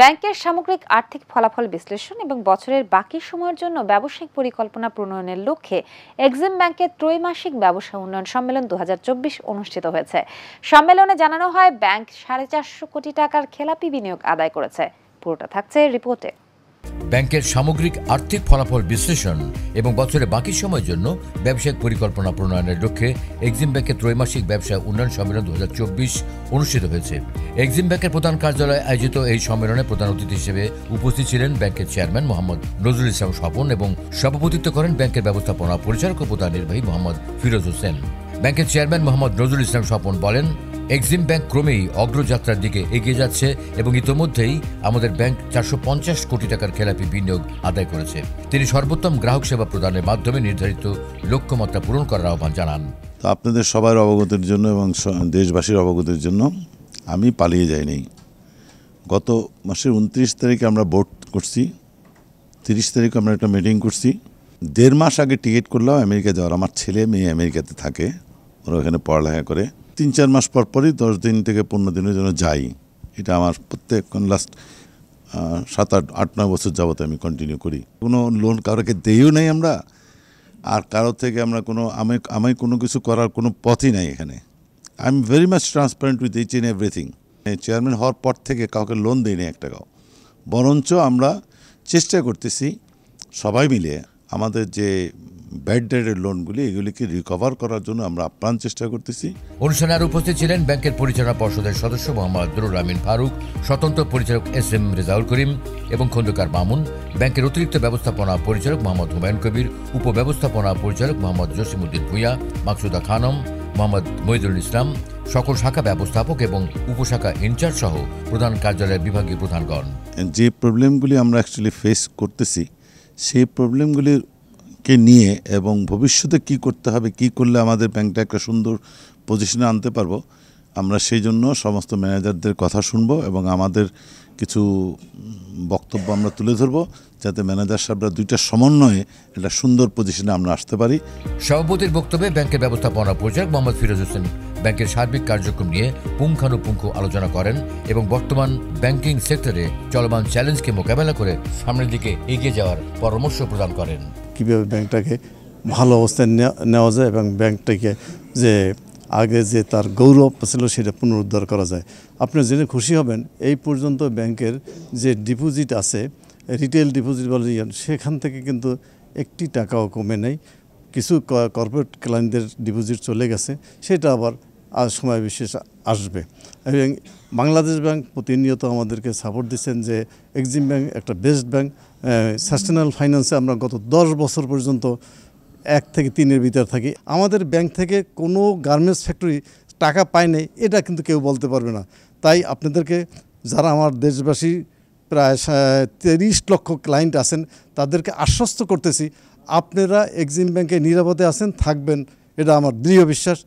ব্যাংকের সামগ্রিক আর্থিক ফলাফল বিশ্লেষণ এবং বছরের বাকি সময়ের জন্য ব্যবসায়িক পরিকল্পনা প্রণয়নের লক্ষ্যে এক্সিম ব্যাংকের ত্রৈমাসিক ব্যবসা উন্নয়ন সম্মেলন 2024 অনুষ্ঠিত হয়েছে। সম্মেলনে জানানো হয় ব্যাংক 450 কোটি টাকার খেলাপি বিনিয়োগ আদায় করেছে। পুরোটা থাকছে রিপোর্টে। ব্যাংকের সামগ্রিক আর্থিক ফলাফল বিশ্লেষণ এবং বছরের বাকি সময়ের জন্য ব্যবসায়িক পরিকল্পনা প্রণয়নের লক্ষ্যে এক্সিম ব্যাংকের ত্রৈমাসিক ব্যবসা উন্নয়ন সম্মেলন 2024 অনুষ্ঠিত হয়েছে। এক্সিম ব্যাংকের প্রধান কার্যালয়ে আয়োজিত এই সম্মেলনে প্রধান অতিথি হিসেবে উপস্থিত ছিলেন ব্যাংকের চেয়ারম্যান মোহাম্মদ নজরুল ইসলাম স্বপন এবং সভাপতিত্ব করেন ব্যাংকের ব্যবস্থাপনা পরিচালক ও প্রধান নির্বাহী মোহাম্মদ ফিরোজ হোসেন। ব্যাংকের চেয়ারম্যান মোহাম্মদ নজরুল ইসলাম স্বপন বলেন, এক্সিম ব্যাংক ক্রমেই অগ্রযাত্রার দিকে এগিয়ে যাচ্ছে এবং ইতোমধ্যেই আমাদের ব্যাংক 450 কোটি টাকার খেলাপি বিনিয়োগ আদায় করেছে। তিনি সর্বোত্তম গ্রাহক সেবা প্রদানের মাধ্যমে নির্ধারিত লক্ষ্যমাত্রা পূরণ করার আহ্বান জানান। তো আপনাদের সবার অবগতির জন্য এবং দেশবাসীর অবগতির জন্য আমি পালিয়ে যাইনি। গত মাসের 29 তারিখে আমরা বোর্ড করছি, 30 তারিখে আমরা একটা মিটিং করছি। 1.5 মাস আগে টিকিট করলাম আমেরিকা যাওয়ার। আমার ছেলে মেয়ে আমেরিকাতে থাকে, ওরা ওখানে পড়ালেখা করে। 3-4 মাস পর পরই 10 দিন থেকে 15 দিনের জন্য যাই। এটা আমার প্রত্যেক লাস্ট 7-8-9 বছর যাবত আমি কন্টিনিউ করি। কোনো লোন কারোকে দেইও নাই আমরা, আর কারো থেকে আমরা আমি কোনো কিছু করার কোনো পথই নাই এখানে। I am very much transparent with each and everything. Chairman হওয়ার পর থেকে কাউকে লোন দিই না 1 টাকাও। বরঞ্চ আমরা চেষ্টা করতেছি সবাই মিলে আমাদের যে ব্যাড ডেটের লোনগুলি এগুলিকে রিকভার করার জন্য আমরা আপ্রাণ চেষ্টা করতেছি। অনুষ্ঠানে আরও উপস্থিত ছিলেন ব্যাংকের পরিচালনা পর্ষদের সদস্য মোহাম্মদ দুরুল আমিন ফারুক, স্বতন্ত্র পরিচালক SM রেজাউল করিম এবং খন্দকার মামুন, ব্যাংকের অতিরিক্ত ব্যবস্থাপনা পরিচালক মোহাম্মদ হুমায়ুন কবির, উপব্যবস্থাপনা পরিচালক মোহাম্মদ জসিমউদ্দিন ভুঁইয়া, মাকসুদা খানম, মোহাম্মদ মহিদুল ইসলাম, সকল শাখা ব্যবস্থাপক এবং উপশাখা ইনচার্জ সহ প্রধান কার্যালয়ের বিভাগীয় প্রধানগণ। যে প্রবলেমগুলি আমরা অ্যাকচুয়ালি ফেস করতেছি সেই প্রবলেমগুলির কে নিয়ে এবং ভবিষ্যতে কি করতে হবে, কি করলে আমাদের ব্যাংকটা একটা সুন্দর পজিশনে আনতে পারবো, আমরা সেই জন্য সমস্ত ম্যানেজারদের কথা শুনবো এবং আমাদের কিছু বক্তব্য আমরা তুলে ধরবো, যাতে ম্যানেজার সাহেবরা দুইটা সমন্বয়ে একটা সুন্দর পজিশনে আমরা আসতে পারি। সভাপতির বক্তব্যে ব্যাংকের ব্যবস্থাপনা পরিচালক মোহাম্মদ ফিরোজ হোসেন ব্যাংকের সার্বিক কার্যক্রম নিয়ে পুঙ্খানুপুঙ্খ আলোচনা করেন এবং বর্তমান ব্যাংকিং সেক্টরে চলমান চ্যালেঞ্জকে মোকাবেলা করে সামনের দিকে এগিয়ে যাওয়ার পরামর্শ প্রদান করেন। কীভাবে ব্যাংকটাকে ভালো অবস্থায় নেওয়া যায় এবং ব্যাংকটাকে যে আগে যে তার গৌরব ছিল সেটা পুনরুদ্ধার করা যায়। আপনি জেনে খুশি হবেন, এই পর্যন্ত ব্যাংকের যে ডিপোজিট আছে, রিটেল ডিপোজিট বলে সেখান থেকে কিন্তু 1 টাকাও কমে নেই। কিছু কর্পোরেট ক্লায়েন্টদের ডিপোজিট চলে গেছে, সেটা আবার সময় বিশেষ আসবে। এবং বাংলাদেশ ব্যাংক প্রতিনিয়ত আমাদেরকে সাপোর্ট দিচ্ছেন যে এক্সিম ব্যাংক একটা বেস্ট ব্যাংক। সাস্টেনেবল ফাইন্যান্সে আমরা গত 10 বছর পর্যন্ত 1 থেকে 3-এর ভিতর থাকি। আমাদের ব্যাংক থেকে কোনো গার্মেন্টস ফ্যাক্টরি টাকা পায় নাই, এটা কিন্তু কেউ বলতে পারবে না। তাই আপনাদেরকে, যারা আমার দেশবাসী প্রায় 30 লক্ষ ক্লায়েন্ট আছেন, তাদেরকে আশ্বস্ত করতেছি আপনারা এক্সিম ব্যাংকে নিরাপদে আছেন, থাকবেন, এটা আমার দৃঢ় বিশ্বাস।